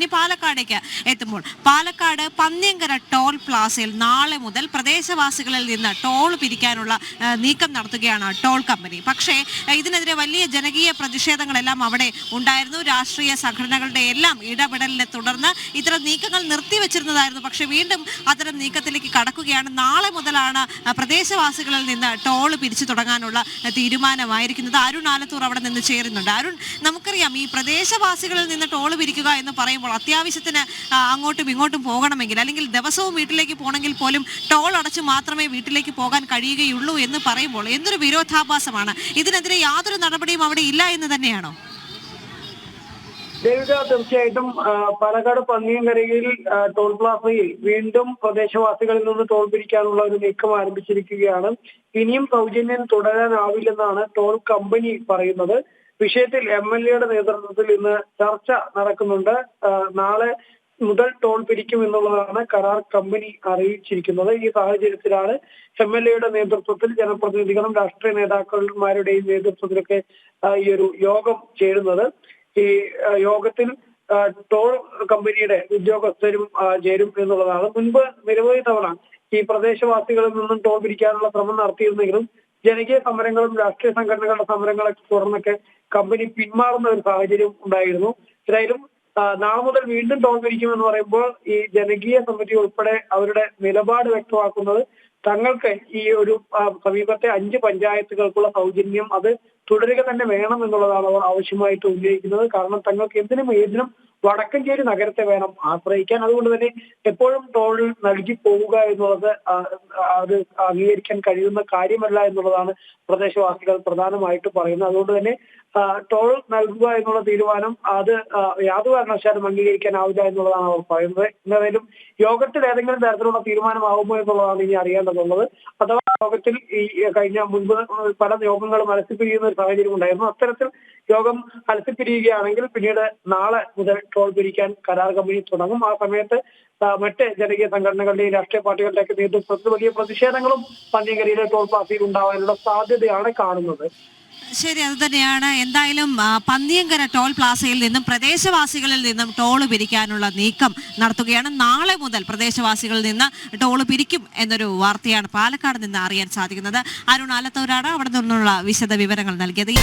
ഇനി പാലക്കാടേക്ക് എത്തുമ്പോൾ പാലക്കാട് പന്ന്യങ്കര ടോൾ പ്ലാസയിൽ നാളെ മുതൽ പ്രദേശവാസികളിൽ നിന്ന് ടോൾ പിരിക്കാനുള്ള നീക്കം നടത്തുകയാണ് ടോൾ കമ്പനി. പക്ഷേ ഇതിനെതിരെ വലിയ ജനകീയ പ്രതിഷേധങ്ങളെല്ലാം അവിടെ ഉണ്ടായിരുന്നു. രാഷ്ട്രീയ സംഘടനകളുടെ എല്ലാം ഇടപെടലിനെ തുടർന്ന് ഇത്തരം നീക്കങ്ങൾ നിർത്തിവെച്ചിരുന്നതായിരുന്നു. പക്ഷെ വീണ്ടും അത്തരം നീക്കത്തിലേക്ക് കടക്കുകയാണ്. നാളെ മുതലാണ് പ്രദേശവാസികളിൽ നിന്ന് ടോൾ പിരിച്ചു തുടങ്ങാനുള്ള തീരുമാനമായിരിക്കുന്നത്. അരുൺ ആലത്തൂർ അവിടെ നിന്ന് ചേരുന്നുണ്ട്. അരുൺ, നമുക്കറിയാം ഈ പ്രദേശവാസികളിൽ നിന്ന് ടോൾ പിരിക്കുക എന്ന് പറയുമ്പോൾ അത്യാവശ്യത്തിന് അങ്ങോട്ടും ഇങ്ങോട്ടും പോകണമെങ്കിൽ അല്ലെങ്കിൽ ദിവസവും വീട്ടിലേക്ക് പോകണമെങ്കിൽ പോലും ടോൾ അടച്ചു മാത്രമേ വീട്ടിലേക്ക് പോകാൻ കഴിയുകയുള്ളൂ എന്ന് പറയുമ്പോൾ എന്തൊരു വിരോധാഭാസമാണ്. ഇതിനെതിരെ യാതൊരു നടപടിയും അവിടെ ഇല്ല എന്ന് തന്നെയാണോ? ദേവിക, തീർച്ചയായിട്ടും പാലക്കാട് പന്നിയങ്കരയിൽ ടോൾ പ്ലാസയിൽ വീണ്ടും പ്രദേശവാസികളിൽ നിന്ന് ടോൾ പിരിക്കാനുള്ള ഒരു നീക്കം ആരംഭിച്ചിരിക്കുകയാണ്. ഇനിയും സൗജന്യം തുടരാനാവില്ലെന്നാണ് ടോൾ കമ്പനി പറയുന്നത്. വിഷയത്തിൽ MLA യുടെ നേതൃത്വത്തിൽ ഇന്ന് ചർച്ച നടക്കുന്നുണ്ട്. നാളെ മുതൽ ടോൾ പിരിക്കും എന്നുള്ളതാണ് കരാർ കമ്പനി അറിയിച്ചിരിക്കുന്നത്. ഈ സാഹചര്യത്തിലാണ് MLA യുടെ നേതൃത്വത്തിൽ ജനപ്രതിനിധികളും രാഷ്ട്രീയ നേതാക്കന്മാരുടെയും നേതൃത്വത്തിലൊക്കെ ഈ ഒരു യോഗം ചേരുന്നത്. ഈ യോഗത്തിൽ ടോൾ കമ്പനിയുടെ ഉദ്യോഗസ്ഥരും ചേരും എന്നുള്ളതാണ്. മുൻപ് നിരവധി തവണ ഈ പ്രദേശവാസികളിൽ നിന്നും ടോൾ പിരിക്കാനുള്ള ശ്രമം നടത്തിയിരുന്നെങ്കിലും ജനകീയ സമരങ്ങളും രാഷ്ട്രീയ സംഘടനകളുടെ സമരങ്ങളൊക്കെ തുടർന്നൊക്കെ കമ്പനി പിന്മാറുന്ന ഒരു സാഹചര്യം ഉണ്ടായിരുന്നു. ഏതായാലും നാളെ മുതൽ വീണ്ടും ടോൾ പിരിക്കുമെന്ന് പറയുമ്പോൾ ഈ ജനകീയ സമിതി ഉൾപ്പെടെ അവരുടെ നിലപാട് വ്യക്തമാക്കുന്നത് തങ്ങൾക്ക് ഈ ഒരു സമീപത്തെ 5 പഞ്ചായത്തുകൾക്കുള്ള സൗജന്യം അത് തുടരുക തന്നെ വേണം എന്നുള്ളതാണ് അവർ ആവശ്യമായിട്ട് ഉന്നയിക്കുന്നത്. കാരണം തങ്ങൾക്ക് എന്തിനും ഏതിനും വടക്കഞ്ചേരി നഗരത്തെ വേണം ആശ്രയിക്കാൻ. അതുകൊണ്ട് തന്നെ എപ്പോഴും ടോൾ നൽകി പോവുക എന്നുള്ളത് അത് അംഗീകരിക്കാൻ കഴിയുന്ന കാര്യമല്ല എന്നുള്ളതാണ് പ്രദേശവാസികൾ പ്രധാനമായിട്ട് പറയുന്നത്. അതുകൊണ്ട് തന്നെ ടോൾ നൽകുക എന്നുള്ള തീരുമാനം അത് യാതൊരു കാരണവശാലും അംഗീകരിക്കാനാവില്ല എന്നുള്ളതാണ് അവർ പറയുന്നത്. എന്തായാലും യോഗത്തിൽ ഏതെങ്കിലും തരത്തിലുള്ള തീരുമാനമാകുമോ എന്നുള്ളതാണ് ഇനി അറിയേണ്ടതുള്ളത്. അഥവാ യോഗത്തിൽ ഈ കഴിഞ്ഞ മുൻപ് പല യോഗങ്ങളും അലസിപ്പിരിയുന്ന ഒരു സാഹചര്യം ഉണ്ടായിരുന്നു. അത്തരത്തിൽ യോഗം അലസിപ്പിരിയുകയാണെങ്കിൽ പിന്നീട് നാളെ മുതൽ ടോൾ പിരിക്കാൻ കരാർ കമ്പനി തുടങ്ങും. ആ സമയത്ത് മറ്റ് ജനകീയ സംഘടനകളുടെയും രാഷ്ട്രീയ പാർട്ടികളുടെയൊക്കെ നേതൃത്വത്തിൽ വലിയ പ്രതിഷേധങ്ങളും പന്നിയങ്കരയിലെ ടോൾ പ്ലാസയിൽ ഉണ്ടാവാനുള്ള സാധ്യതയാണ് കാണുന്നത്. ശരി, അത് തന്നെയാണ്. എന്തായാലും പന്ന്യങ്കര ടോൾ പ്ലാസയിൽ നിന്നും പ്രദേശവാസികളിൽ നിന്നും ടോൾ പിരിക്കാനുള്ള നീക്കം നടത്തുകയാണ്. നാളെ മുതൽ പ്രദേശവാസികളിൽ നിന്ന് ടോൾ പിരിക്കും എന്നൊരു വാർത്തയാണ് പാലക്കാട് നിന്ന് അറിയാൻ സാധിക്കുന്നത്. അരുൺ ആലത്തൂരാണ് അവിടെ നിന്നുള്ള വിശദ വിവരങ്ങൾ നൽകിയത്.